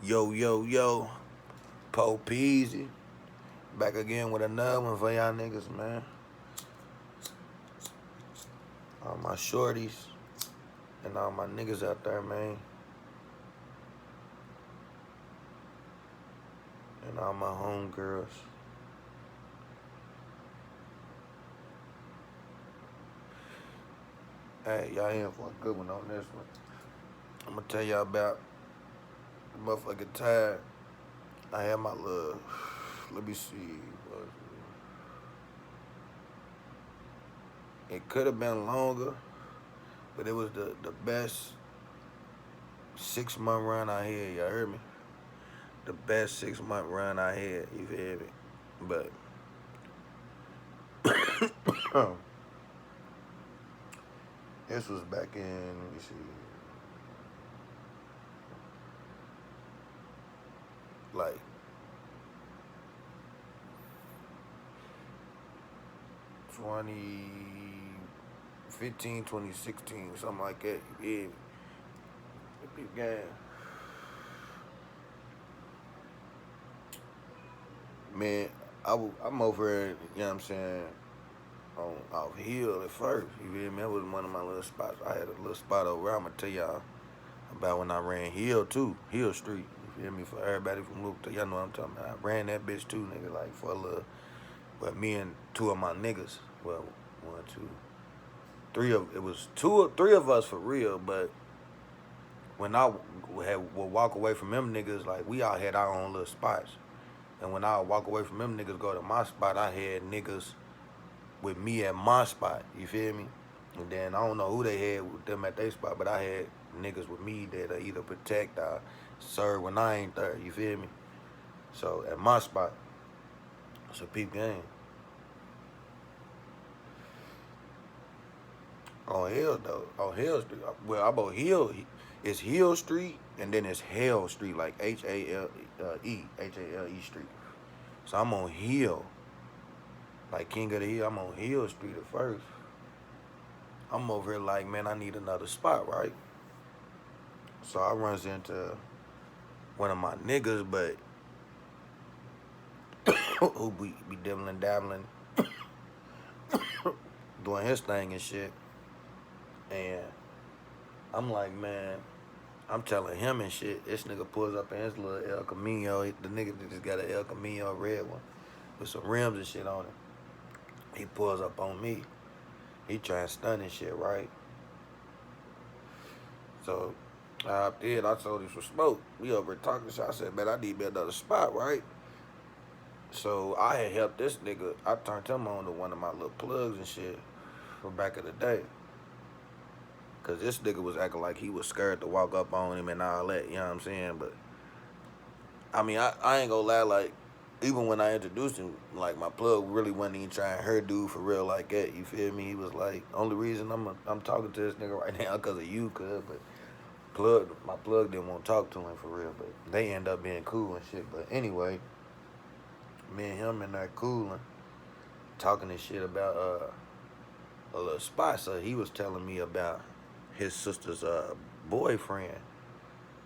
Yo, yo, yo, Po Peasy. Back again with another one for y'all niggas, man. All my shorties and all my niggas out there, man. And all my homegirls. Hey, y'all in for a good one on this one. I'm gonna tell y'all about the motherfucking time I had my little, let me see. It could have been longer, but it was the best 6-month run I had. Y'all heard me? The best 6-month run I had. You feel me? But this was back in, let me see, like 2015, 2016, something like that. You feel me? Game. Man, I'm over here, you know what I'm saying, off Hill at first. You feel me? That was one of my little spots. I had a little spot over there. I'm gonna tell y'all about when I ran Hill too, Hill Street. You feel me? For everybody from Louisville, y'all know what I'm talking about. I ran that bitch too, nigga, like for a little. But me and two of my niggas, well, one, two, three of it was two or three of us for real. But when I would walk away from them niggas, like we all had our own little spots. And when I would walk away from them niggas, go to my spot, I had niggas with me at my spot. You feel me? And then I don't know who they had with them at their spot, but I had niggas with me that either protect or serve when I ain't there. You feel me? So at my spot, it's a peep game. On Hill though, on Hill Street. Well, I'm on Hill. It's Hill Street, and then it's Hale Street, like Hale Street. So I'm on Hill, like King of the Hill. I'm on Hill Street at first. I'm over here like, man, I need another spot, right? So I runs into one of my niggas, but who be dibbling dabbling, doing his thing and shit. And I'm like, man, I'm telling him and shit. This nigga pulls up in his little El Camino. The nigga just got an El Camino red one with some rims and shit on it. He pulls up on me. He trying to stun and shit, right? So I did. I told him some smoke. We over here talking shit. I said, man, I need me another spot, right? So I had helped this nigga. I turned him on to one of my little plugs and shit from back in the day. Cause this nigga was acting like he was scared to walk up on him and all that, you know what I'm saying? But I mean, I ain't gonna lie, like, even when I introduced him, like my plug really wasn't even trying her dude for real like that, you feel me? He was like, only reason I'm talking to this nigga right now because of you, cuz, but my plug didn't want to talk to him for real, but they end up being cool and shit. But anyway, me and him in there cooling, talking and shit about a little spot. So he was telling me about his sister's boyfriend.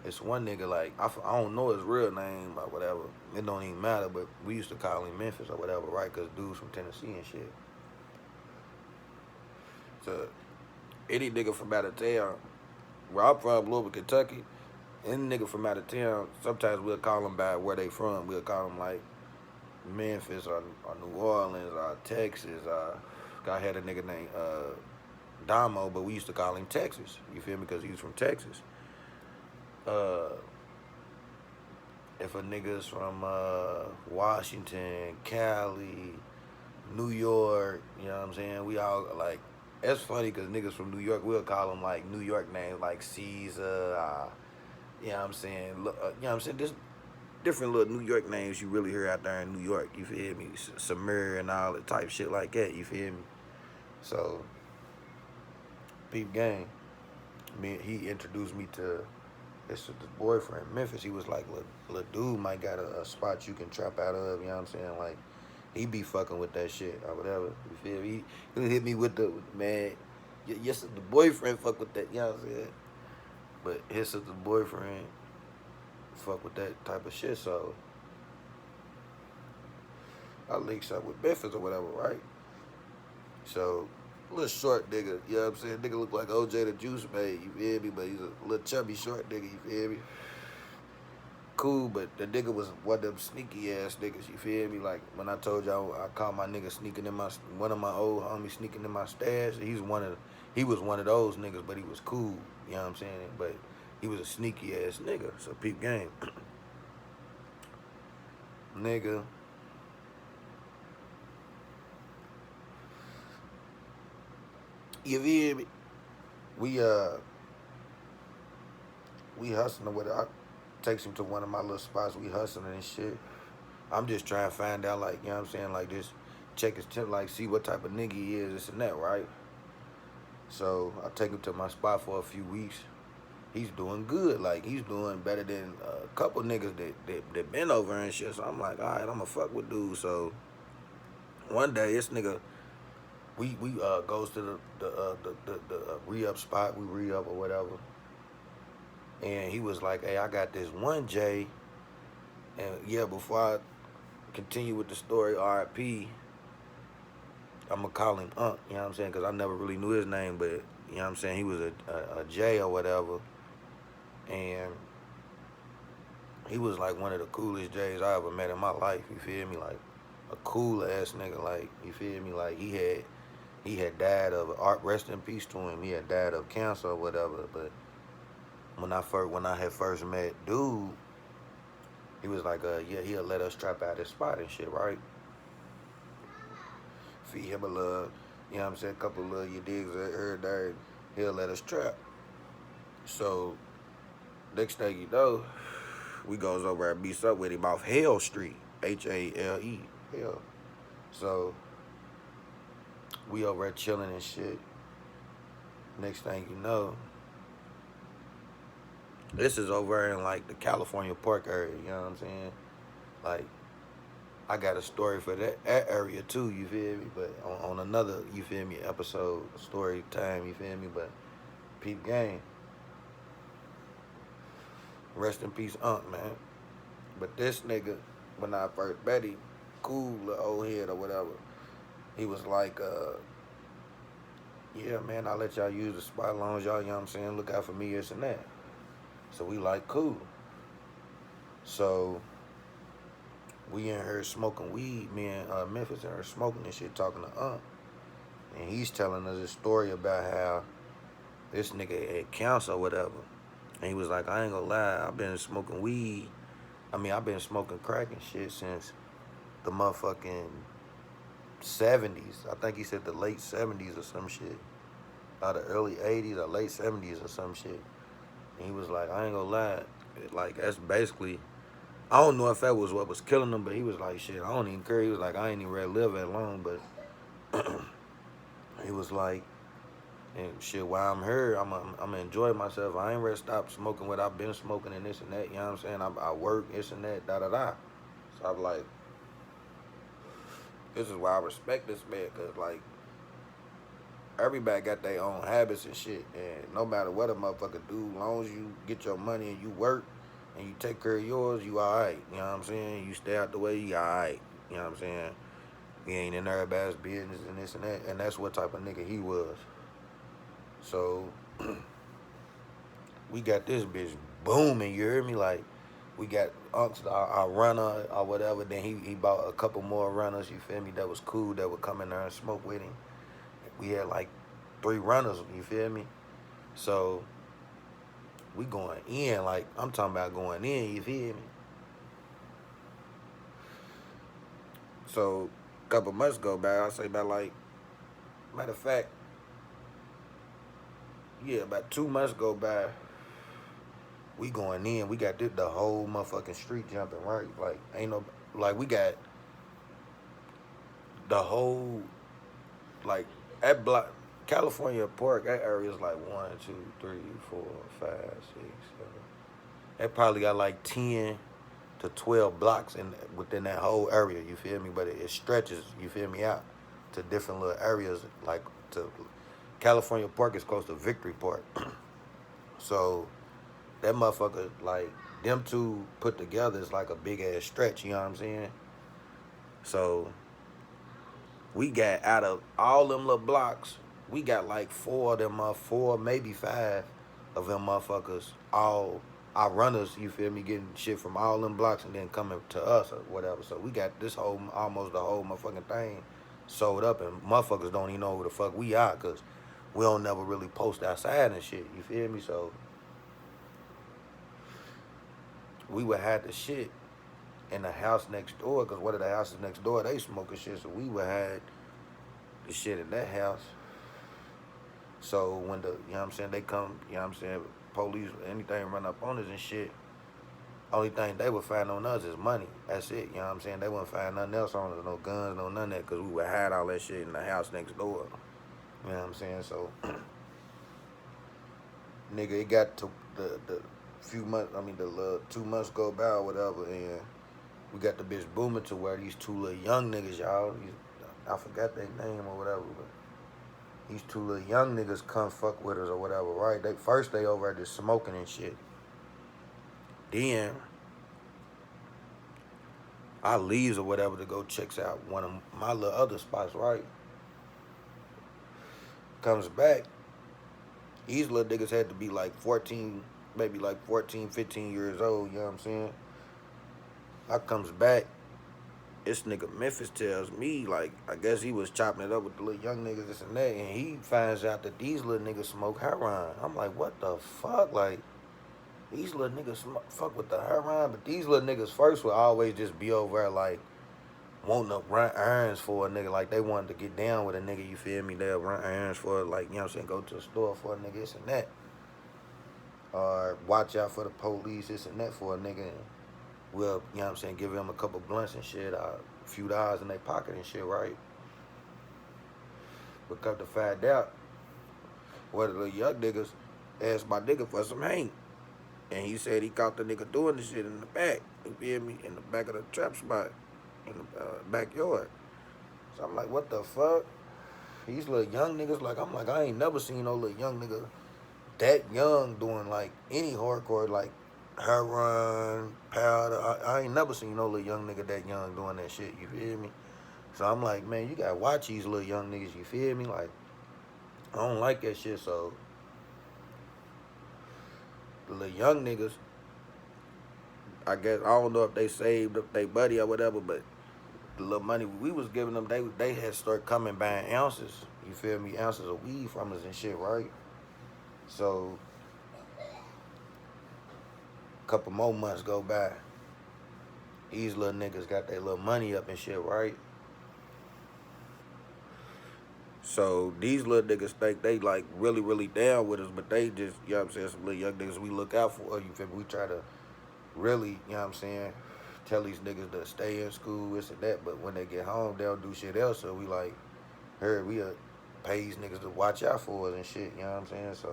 It's one nigga, like, I don't know his real name or whatever. It don't even matter, but we used to call him Memphis or whatever, right? Because dude's from Tennessee and shit. So any nigga from out of town, where I'm from, Louisville, Kentucky, any nigga from out of town, sometimes we'll call them by where they from. We'll call them like Memphis or New Orleans or Texas. I had a nigga named Damo, but we used to call him Texas. You feel me? Because he was from Texas. If a nigga's from Washington, Cali, New York, you know what I'm saying? We all like, it's funny because niggas from New York, we'll call them like New York names like Caesar, you know what I'm saying? You know what I'm saying? There's different little New York names you really hear out there in New York, you feel me? Samir and all that type shit like that, you feel me? So, peep gang, he introduced me to his boyfriend, Memphis. He was like, little dude might got a spot you can trap out of, you know what I'm saying? Like, he be fucking with that shit or whatever, you feel me? He hit me with the, man, yes, the boyfriend fuck with that, you know what I'm saying? But his sister's boyfriend fuck with that type of shit. So I linked up with Memphis or whatever, right? So little short nigga, you know what I'm saying? Nigga look like OJ the Juice Man, you feel me? But he's a little chubby short nigga, you feel me? Cool, but the nigga was one of them sneaky ass niggas, you feel me? Like when I told y'all I caught my nigga sneaking in one of my old homies sneaking in my stash. He was one of those niggas, but he was cool, you know what I'm saying? But he was a sneaky ass nigga, so peep game. Nigga, you feel me? We we hustling with it. I takes him to one of my little spots. We hustling and shit. I'm just trying to find out, like, you know what I'm saying, like, just check his temp, like, see what type of nigga he is, this and that, right? So I take him to my spot for a few weeks. He's doing good. Like, he's doing better than a couple niggas that been over and shit. So I'm like, all right, I'm going to fuck with dude. So one day, this nigga, we goes to the re-up spot. We re-up or whatever. And he was like, hey, I got this one J. And yeah, before I continue with the story, RIP, I'm going to call him Unc, you know what I'm saying? Because I never really knew his name, but, you know what I'm saying? He was a J or whatever. And he was like one of the coolest J's I ever met in my life, you feel me? Like a cool ass nigga, like, you feel me? Like he had died of rest in peace to him. He had died of cancer or whatever. But when I had first met dude, he was like, yeah, he'll let us trap out his spot and shit, right? Feed him a little, you know what I'm saying, a couple of little you digs here and there, he'll let us trap. So next thing you know, we goes over and meets up with him off Hale Street, Hale. Hale. So we over there chilling and shit. Next thing you know, this is over in like the California Park area, you know what I'm saying? Like, I got a story for that area too, you feel me? But on another, you feel me, episode, story time, you feel me? But peep game. Rest in peace, Unc, man. But this nigga, when I first met him, cool little old head or whatever, he was like, yeah, man, I'll let y'all use the spot as long as y'all, you know what I'm saying, look out for me, this and that. So we like, cool. So we in here smoking weed, me and Memphis in here smoking and shit, talking to Unc. And he's telling us a story about how this nigga had cancer or whatever. And he was like, I ain't gonna lie, I've been smoking weed. I've been smoking crack and shit since the motherfucking 70s. I think he said the late 70s or some shit. Or the early 80s or late 70s or some shit. And he was like, I ain't gonna lie. Like, that's basically, I don't know if that was what was killing him, but he was like, shit, I don't even care. He was like, I ain't even ready to live that long, but he was like, and shit, while I'm here, I'm enjoying myself. I ain't ready to stop smoking what I've been smoking and this and that, you know what I'm saying? I work, this and that, da-da-da. So I'm like, this is why I respect this man, because, like, everybody got their own habits and shit, and no matter what a motherfucker do, as long as you get your money and you work and you take care of yours, you alright, you know what I'm saying? You stay out the way, you alright, you know what I'm saying? He ain't in everybody's business and this and that, and that's what type of nigga he was. So, we got this bitch booming, you hear me? Like, we got Unc's our runner or whatever, then he bought a couple more runners, you feel me, that was cool, that would come in there and smoke with him. We had like 3 runners, you feel me? So we going in, like, I'm talking about going in, you feel me? So a couple months go by, I say about like, matter of fact, yeah, about 2 months go by, we going in, we got the whole motherfucking street jumping, right? Like, ain't no, like, we got the whole, like, that block, California Park, that area is like 1, 2, 3, 4, 5, 6, 7. That probably got like 10 to 12 blocks within that whole area, you feel me? But it stretches, you feel me, out to different little areas. Like, to California Park is close to Victory Park. So that motherfucker, like, them two put together is like a big ass stretch, you know what I'm saying? So we got out of all them little blocks, we got like four of them, four, maybe five of them motherfuckers, all our runners, you feel me, getting shit from all them blocks and then coming to us or whatever. So we got this whole, almost the whole motherfucking thing sold up, and motherfuckers don't even know who the fuck we are because we don't never really post outside and shit, you feel me? So we would have the shit in the house next door because one of the houses next door, they smoking shit, so we would have the shit in that house. So when the, you know what I'm saying, they come, you know what I'm saying, police, anything run up on us and shit, only thing they would find on us is money. That's it, you know what I'm saying? They wouldn't find nothing else on us, no guns, no none of that, because we would hide all that shit in the house next door. You know what I'm saying? So, nigga, it got to the few months, I mean, the little 2 months go by or whatever, and we got the bitch booming to where these two little young niggas, y'all, I forgot their name or whatever, but these two little young niggas come fuck with us or whatever, right? They over there just smoking and shit. Then I leaves or whatever to go checks out one of my little other spots, right? Comes back. These little niggas had to be like 14, maybe like 14, 15 years old, you know what I'm saying? I comes back. This nigga Memphis tells me, like, I guess he was chopping it up with the little young niggas, this and that, and he finds out that these little niggas smoke heroin. I'm like, what the fuck? Like, these little niggas fuck with the heroin, but these little niggas first would always just be over there, like, wanting to run errands for a nigga. Like, they wanted to get down with a nigga, you feel me? They'll run errands for, like, you know what I'm saying, go to the store for a nigga, this and that. Or watch out for the police, this and that for a nigga. And we'll, you know what I'm saying, give them a couple blunts and shit, a few dollars in their pocket and shit, right? But come to find out, one of the young niggas asked my nigga for some hang. And he said he caught the nigga doing the shit in the back, you feel me, in the back of the trap spot, in the backyard. So I'm like, what the fuck? These little young niggas, like, I'm like, I ain't never seen no little young nigga that young doing, like, any hardcore, like, heroin, powder. I ain't never seen no little young nigga that young doing that shit, you feel me? So I'm like, man, you gotta watch these little young niggas, you feel me? Like, I don't like that shit, so the little young niggas, I guess, I don't know if they saved up their buddy or whatever, but the little money we was giving them, they had started coming buying ounces, you feel me, ounces of weed from us and shit, right? So, a couple more months go by. These little niggas got their little money up and shit, right? So, these little niggas think they, like, really, really down with us, but they just, you know what I'm saying, some little young niggas we look out for, you feel me? We try to really, you know what I'm saying, tell these niggas to stay in school, this and that, but when they get home, they don't do shit else, so we like, heard we pay these niggas to watch out for us and shit, you know what I'm saying, so,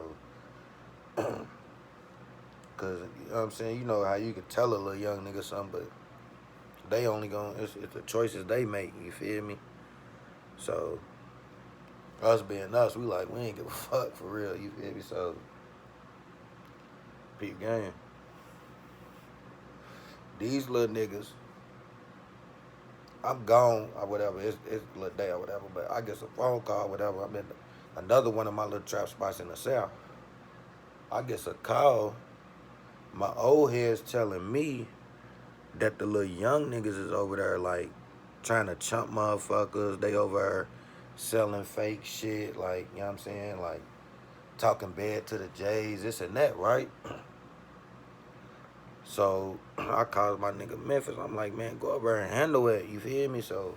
because, you know what I'm saying, you know how you can tell a little young nigga something, but they only it's the choices they make, you feel me? So, us being us, we like, we ain't give a fuck for real, you feel me? So, peep game. These little niggas, I'm gone or whatever. It's a little day or whatever. But I get a phone call or whatever. I'm in another one of my little trap spots in the South. I get a call. My old head's telling me that the little young niggas is over there like trying to chump motherfuckers. They over there selling fake shit. Like, you know what I'm saying? Like talking bad to the J's, this and that, right? So I called my nigga Memphis. I'm like, man, go over there and handle it. You feel me? So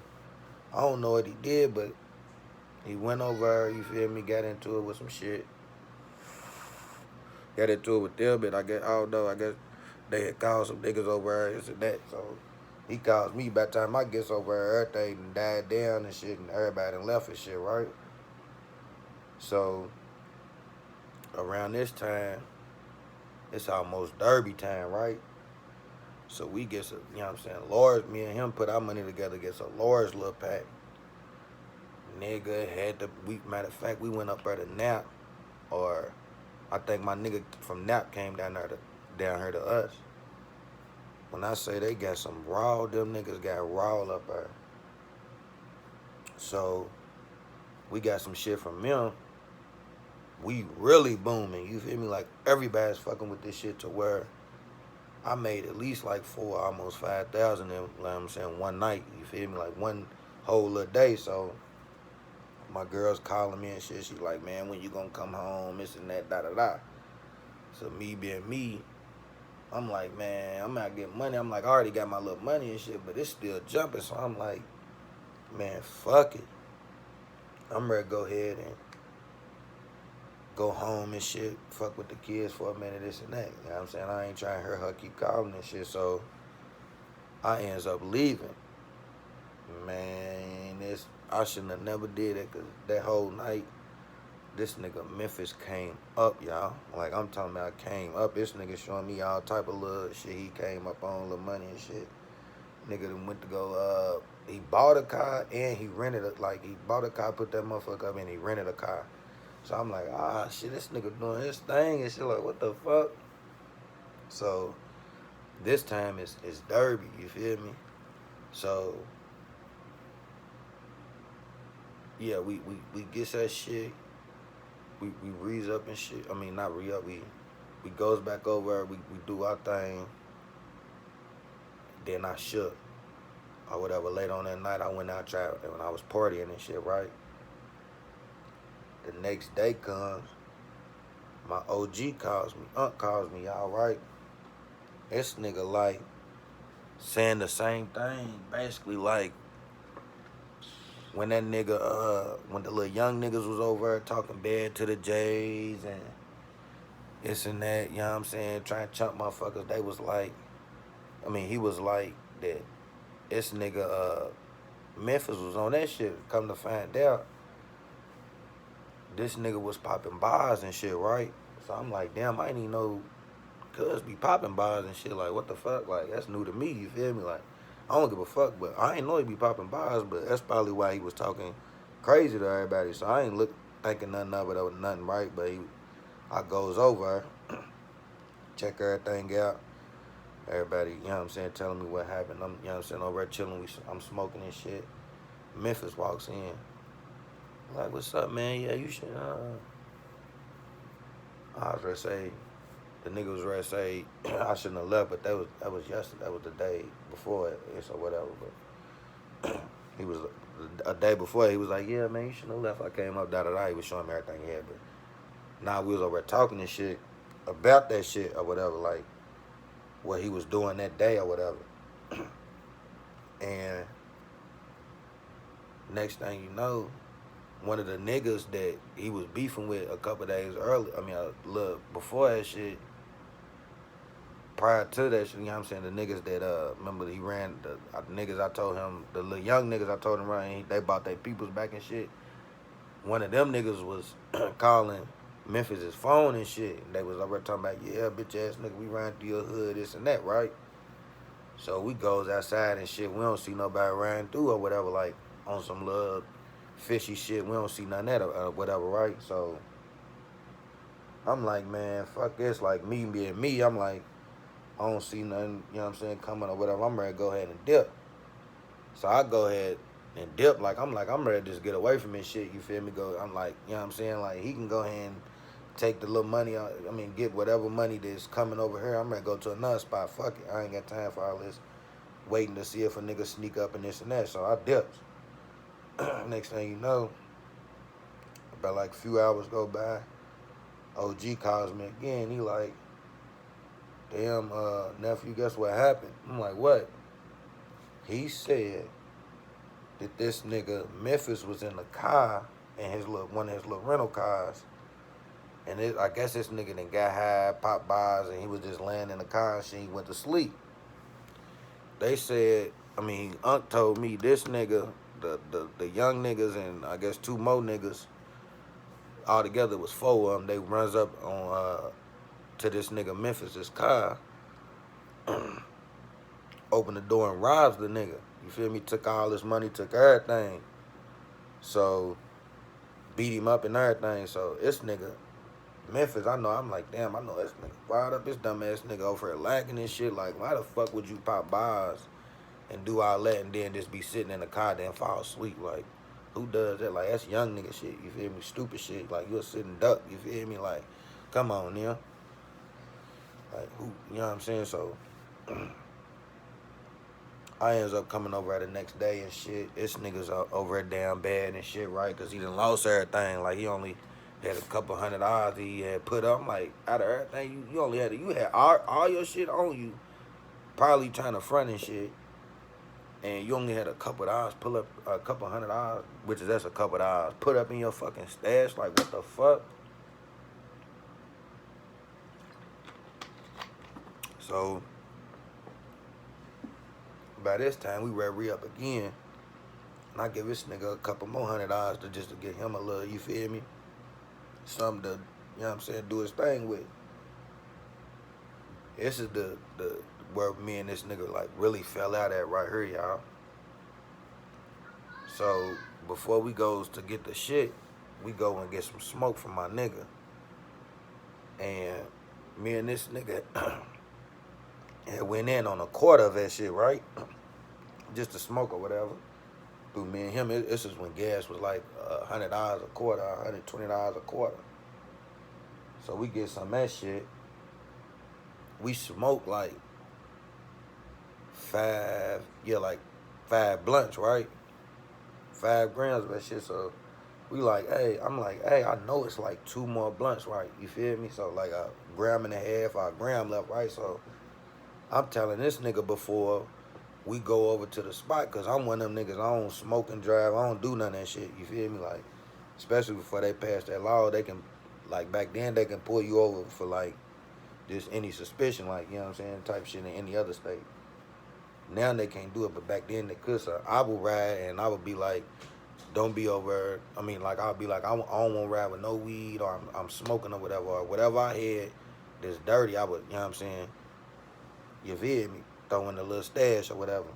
I don't know what he did, but he went over, you feel me, got into it with some shit. Got into it with them, but I don't know, I guess they had called some niggas over there, this and that. So he calls me by the time I gets over there, everything died down and shit, and everybody done left and shit, right? So around this time, it's almost derby time, right? So we get some, you know what I'm saying, Lars, me and him put our money together, get some Lars little pack. Nigga matter of fact, we went up there to Nap, or I think my nigga from Nap came down here to us. When I say they got some raw, them niggas got raw up there. So we got some shit from them. We really booming. You feel me? Like everybody's fucking with this shit to where I made at least like almost 5,000 in, like I'm saying, one night. You feel me? Like one whole little day. So my girl's calling me and shit. She like, man, when you gonna come home? This and that, da da da. So me being me, I'm like, man, I'm not getting money. I'm like, I already got my little money and shit, but it's still jumping. So I'm like, man, fuck it. I'm ready to go ahead and go home and shit, fuck with the kids for a minute, this and that. You know what I'm saying? I ain't trying to hear her keep calling and shit, so I ends up leaving. Man, I shouldn't have never did it, because that whole night, this nigga Memphis came up, y'all. Like, I'm talking about came up. This nigga showing me all type of little shit. He came up on little money and shit. Nigga done went to go, he bought a car and he rented it. Like, he bought a car, put that motherfucker up, and he rented a car. So I'm like, shit, this nigga doing his thing and shit. Like, what the fuck? So this time it's Derby, you feel me? So yeah, we get that shit. We rees up and shit. I mean, not re up. We goes back over. We do our thing. Then I shook or whatever. Later on that night, I went out when I was partying and shit, right? The next day comes, my OG calls me, Unc calls me, y'all right? This nigga like saying the same thing, basically like when that nigga, when the little young niggas was over there talking bad to the J's and this and that, you know what I'm saying, trying to chump motherfuckers, they was like, I mean, he was like that this nigga, Memphis was on that shit. Come to find out, this nigga was popping bars and shit, right? So I'm like, damn, I didn't even know cuz be popping bars and shit. Like, what the fuck? Like, that's new to me, you feel me? Like, I don't give a fuck, but I ain't know he be popping bars, but that's probably why he was talking crazy to everybody. So I ain't thinking nothing of it or nothing, right? But I goes over, check everything out. Everybody, you know what I'm saying, telling me what happened. I'm, you know what I'm saying, over there chilling, I'm smoking and shit. Memphis walks in. Like, what's up, man? Yeah, you should, I was ready to say, the nigga was ready to say, I shouldn't have left, but that was yesterday. That was the day before it, or whatever. But he was, a day before, he was like, yeah, man, you shouldn't have left. I came up, da-da-da. He was showing me everything he had. But now we was over there talking and shit about that shit or whatever, like what he was doing that day or whatever. And next thing you know, one of the niggas that he was beefing with a couple days early, I mean, a little before that shit, prior to that shit, you know what I'm saying, the niggas that, remember he ran, the niggas I told him, the little young niggas I told him run, they bought their peoples back and shit. One of them niggas was calling Memphis' phone and shit. And they was over talking about, yeah, bitch ass nigga, we ran through your hood, this and that, right? So we goes outside and shit. We don't see nobody riding through or whatever, like on some little fishy shit. We don't see none of that or whatever, right? So I'm like, man, fuck this. Like, me being me, I'm like, I don't see nothing, you know what I'm saying, coming or whatever. I'm ready to go ahead and dip. So I go ahead and dip. I'm ready to just get away from this shit, you feel me? I'm like, you know what I'm saying? Like, he can go ahead and take the little money, get whatever money that's coming over here. I'm ready to go to another spot. Fuck it. I ain't got time for all this waiting to see if a nigga sneak up and this and that. So I dipped. Next thing you know, about like a few hours go by, OG calls me again. He like, damn, nephew, guess what happened? I'm like, what? He said that this nigga Memphis was in the car in one of his little rental cars. And I guess this nigga done got high, popped bars, and he was just laying in the car and shit. He went to sleep. They said, Unc told me this nigga, the young niggas and I guess two more niggas, all together was four of them. They runs up on to this nigga Memphis' car, opened the door and robs the nigga. You feel me? Took all his money, took everything. So beat him up and everything. So this nigga Memphis, I know, I'm like, damn, I know this nigga fired up, this dumb ass nigga over here lacking and shit. Like, why the fuck would you pop bars and do all that and then just be sitting in the car and fall asleep? Like, who does that? Like, that's young nigga shit, you feel me? Stupid shit. Like, you're sitting duck, you feel me? Like, come on, yeah. Like, who, you know what I'm saying? So, I ends up coming over the next day and shit. This nigga's over there damn bad and shit, right? Because he done lost everything. Like, he only had a couple $100 he had put up. I'm like, out of everything, you only had, you had all your shit on you, probably trying to front and shit. And you only had a couple dollars, pull up a couple $100, which is that's a couple dollars, put up in your fucking stash. Like, what the fuck? So, by this time, we ready to re-up again. And I give this nigga a couple more $100 to get him a little, you feel me? Something to, you know what I'm saying, do his thing with. This is the where me and this nigga like really fell out at right here, y'all. So before we goes to get the shit, we go and get some smoke from my nigga. And me and this nigga had went in on a quarter of that shit, right? Just to smoke or whatever. Through me and him, this is when gas was like $100 a quarter, $120 a quarter. So we get some of that shit. We smoke like five blunts, right? 5 grams of that shit. So we like, hey, I'm like, hey, I know it's like 2 more blunts, right? You feel me? So like a gram and a half or a gram left, right? So I'm telling this nigga before we go over to the spot, cause I'm one of them niggas, I don't smoke and drive, I don't do none of that shit, you feel me? Like, especially before they pass that law, they can, like back then, they can pull you over for like, just any suspicion, like, you know what I'm saying, type shit in any other state. Now they can't do it, but back then they could. So I would ride and I would be like, don't be over, I mean, like, I'll be like, I don't want to ride with no weed, or I'm smoking or whatever I had that's dirty, I would, you know what I'm saying, you feel me, throw in a little stash or whatever.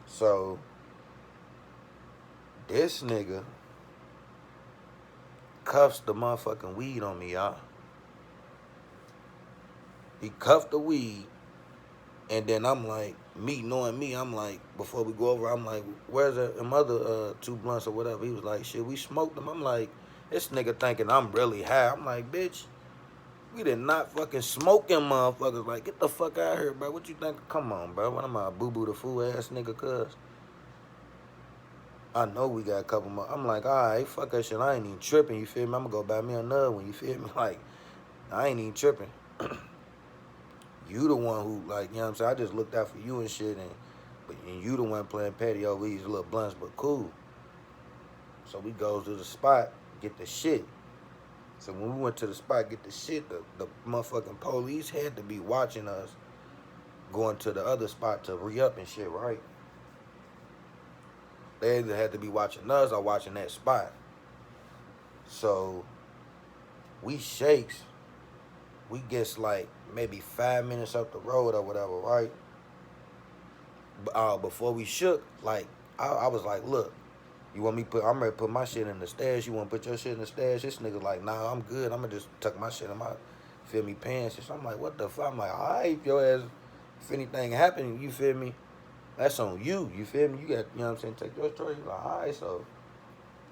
So this nigga cuffs the motherfucking weed on me, y'all. He cuffed the weed, and then I'm like, me knowing me, I'm like, before we go over, I'm like, where's them other 2 blunts or whatever? He was like, shit, we smoked them. I'm like, this nigga thinking I'm really high. I'm like, bitch, we did not fucking smoke them motherfuckers. Like, get the fuck out of here, bro. What you think? Come on, bro. What am I, boo-boo the fool ass nigga, cuz? I know we got a couple more. I'm like, all right, fuck that shit. I ain't even tripping, you feel me? I'm gonna go buy me another one, you feel me? Like, I ain't even tripping. You the one who, like, you know what I'm saying? I just looked out for you and shit, and you the one playing patio over these little blunts, but cool. So we goes to the spot, get the shit. So when we went to the spot, get the shit, the motherfucking police had to be watching us going to the other spot to re-up and shit, right? They either had to be watching us or watching that spot. So we shakes, we gets like maybe 5 minutes up the road or whatever, right? Before we shook, like, I was like, look, you want me I'm ready to put my shit in the stash. You want to put your shit in the stash? This nigga like, nah, I'm good. I'm going to just tuck my shit in my, feel me, pants. So I'm like, what the fuck? I'm like, all right, your ass, if anything happen, you feel me? That's on you. You feel me? You got, you know what I'm saying, take your choice. Like, all right, so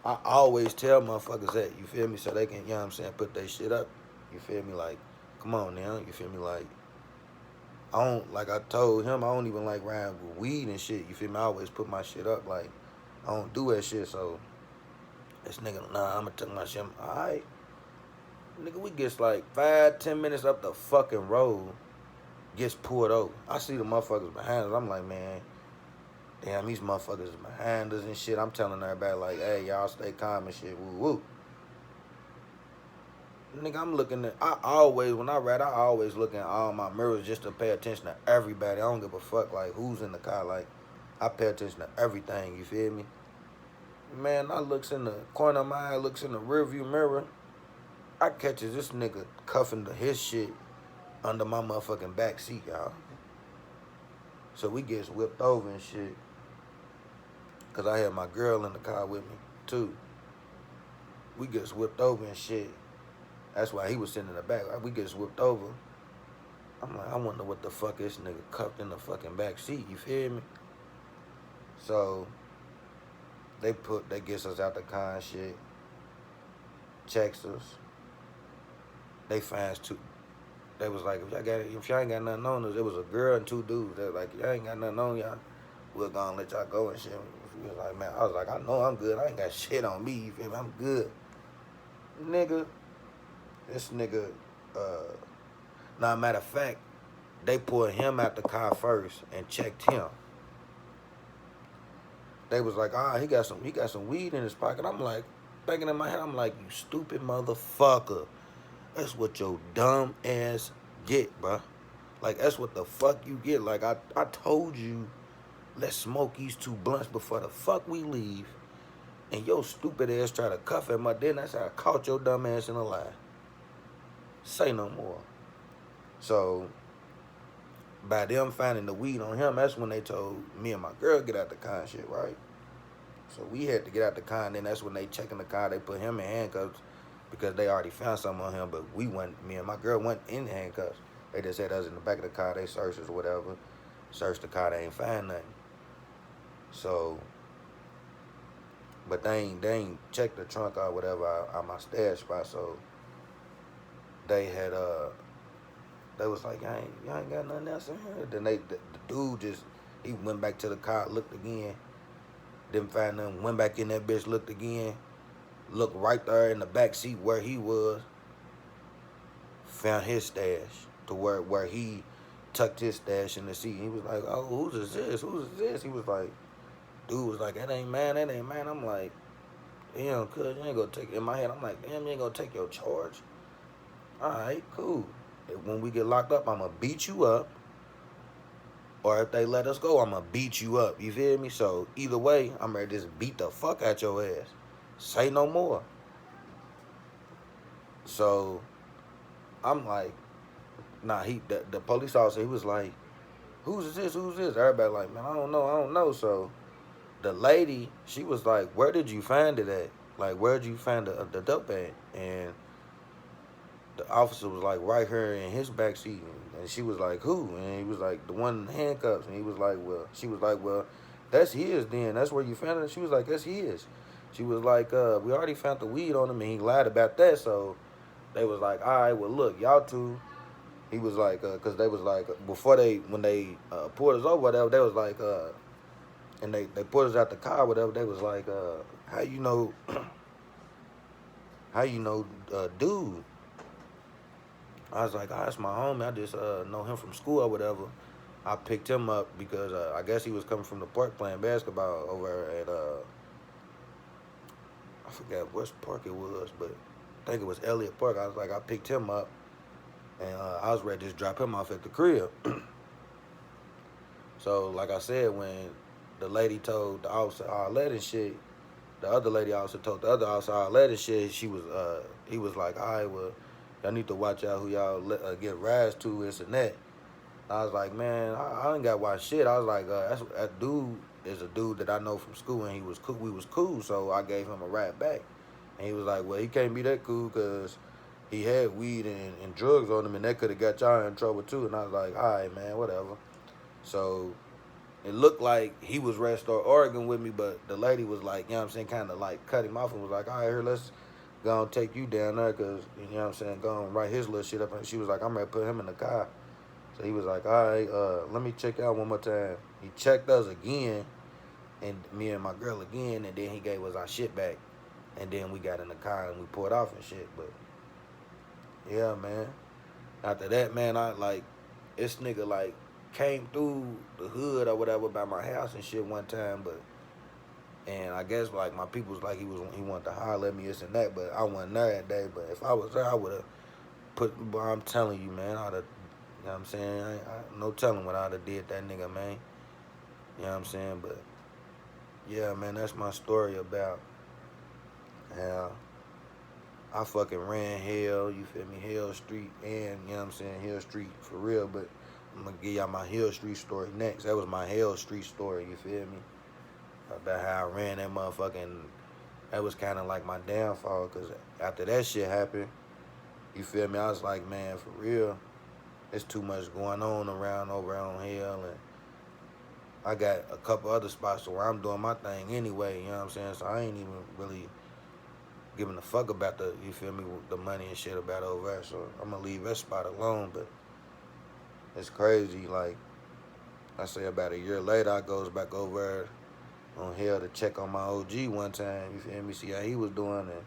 I always tell motherfuckers that, you feel me? So they can, you know what I'm saying, put their shit up. You feel me? Like, come on now. You feel me? Like, I don't, like I told him, I don't even like riding with weed and shit. You feel me? I always put my shit up. Like, I don't do that shit. So this nigga, nah, I'm gonna take my shit. All right. Nigga, we gets like 5-10 minutes up the fucking road, gets pulled over. I see the motherfuckers behind us. I'm like, man, damn, these motherfuckers is behind us and shit. I'm telling everybody like, hey, y'all stay calm and shit. Woo woo. Nigga, I'm looking at, when I ride, I always look at all my mirrors just to pay attention to everybody. I don't give a fuck, like, who's in the car. Like, I pay attention to everything, you feel me? Man, I looks in the corner of my eye, looks in the rearview mirror. I catches this nigga cuffing his shit under my motherfucking back seat, y'all. So we gets whipped over and shit. Cause I had my girl in the car with me, too. We gets whipped over and shit. That's why he was sitting in the back. Like, we get whipped over. I'm like, I wonder what the fuck this nigga cuffed in the fucking back seat. You feel me? So they gets us out the car and shit. Checks us. They finds two. They was like, if y'all ain't got nothing on us, it was a girl and two dudes. They was like, y'all ain't got nothing on y'all, we're gonna let y'all go and shit. We was like, man, I was like, I know I'm good. I ain't got shit on me. You feel me? I'm good. Nigga, this nigga, nah, matter of fact, they pulled him out the car first and checked him. They was like, he got some weed in his pocket. I'm like, thinking in my head, I'm like, you stupid motherfucker. That's what your dumb ass get, bruh. Like, that's what the fuck you get. Like, I told you, let's smoke these two blunts before the fuck we leave. And your stupid ass try to cuff at my dinner. That's how I caught your dumb ass in a lie. Say no more. So, by them finding the weed on him, that's when they told me and my girl get out the car and shit, right? So we had to get out the car, and then that's when they checking the car. They put him in handcuffs because they already found something on him, but me and my girl went in handcuffs. They just had us in the back of the car. They searched us or whatever. Searched the car. They ain't find nothing. So, but they ain't checked the trunk or whatever out my stash spot. So they had they was like, y'all ain't got nothing else in here. Then the dude he went back to the car, looked again, didn't find nothing. Went back in that bitch, looked again, looked right there in the back seat where he was. Found his stash to where he tucked his stash in the seat. He was like, oh, whose is this? Whose is this? He was like, dude was like, that ain't mine. I'm like, damn, cuz, you ain't gonna take it. In my head, I'm like, damn, you ain't gonna take your charge? All right, cool. When we get locked up, I'm gonna beat you up. Or if they let us go, I'm gonna beat you up. You feel me? So either way, I'm ready to just beat the fuck out your ass. Say no more. So I'm like, nah, the police officer, he was like, who's this? Who's this? Everybody like, man, I don't know. So the lady, she was like, where did you find it at? Like, where did you find the dope at? And the officer was like, right here in his back seat. And she was like, who? And he was like, the one in handcuffs. And he was like, she was like, well, that's his then. That's where you found it. She was like, that's his. She was like, we already found the weed on him, and he lied about that. So they was like, all right, well, look, y'all two. He was like, because they was like, when they pulled us over, whatever, they was like, and they pulled us out the car, whatever, they was like, how you know, dude? I was like, that's my homie. I just know him from school or whatever. I picked him up because I guess he was coming from the park playing basketball over at, I forgot which park it was, but I think it was Elliott Park. I was like, I picked him up, and I was ready to just drop him off at the crib. So, like I said, when the lady told the officer all that and shit, the other lady also told the other officer all that and shit, he was like, all right, well, y'all need to watch out who y'all get rides to, this and that. I was like, man, I ain't got to watch shit. I was like, that dude is a dude that I know from school, and he was cool. We was cool, so I gave him a ride back. And he was like, well, he can't be that cool because he had weed and drugs on him, and that could have got y'all in trouble too. And I was like, all right, man, whatever. So it looked like he was ready to start arguing with me, but the lady was like, you know what I'm saying, kind of like cut him off and was like, all right, here, let's go and take you down there because, you know what I'm saying, go and write his little shit up. And she was like, I'm ready to put him in the car. So he was like, all right, let me check out one more time. He checked us again, and me and my girl again, and then he gave us our shit back. And then we got in the car and we pulled off and shit. But, yeah, man. After that, man, this nigga, like, came through the hood or whatever by my house and shit one time, and I guess, like, my people was like, he wanted to holler at me, this and that, but I wasn't there that day. But if I was there, I would have boy, I'm telling you, man, I'd have, you know what I'm saying? I no telling what I'd have did that nigga, man. You know what I'm saying? But, yeah, man, that's my story about how I fucking ran hell, you feel me? Hell Street, and, you know what I'm saying, Hell Street for real. But I'm going to give y'all my Hell Street story next. That was my Hell Street story, you feel me? About how I ran that motherfucking, that was kind of like my downfall, because after that shit happened, You feel me? I was like, man, for real, there's too much going on around over on Hale, and I got a couple other spots where I'm doing my thing anyway, you know what I'm saying? So I ain't even really giving a fuck about the, you feel me, the money and shit about over there. So I'm gonna leave that spot alone, but it's crazy. Like, I say about a year later, I goes back over there on Hale to check on my OG one time, you feel me, see how he was doing, and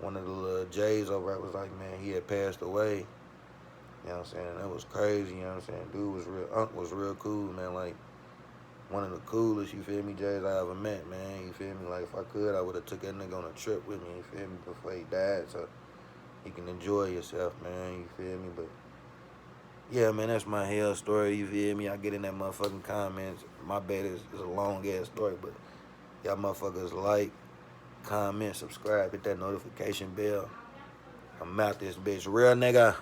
one of the little J's over there was like, man, he had passed away. You know what I'm saying? That was crazy, you know what I'm saying? Dude was real, Unc was real cool, man. Like, one of the coolest, you feel me, J's I ever met, man. You feel me? Like, if I could, I would have took that nigga on a trip with me, you feel me, before he died, so you can enjoy yourself, man, you feel me? But, yeah, man, that's my Hale story, you feel me? I get in that motherfucking comments. My bad, it's a long-ass story, but y'all motherfuckers like, comment, subscribe, hit that notification bell. I'm out this bitch. Real nigga.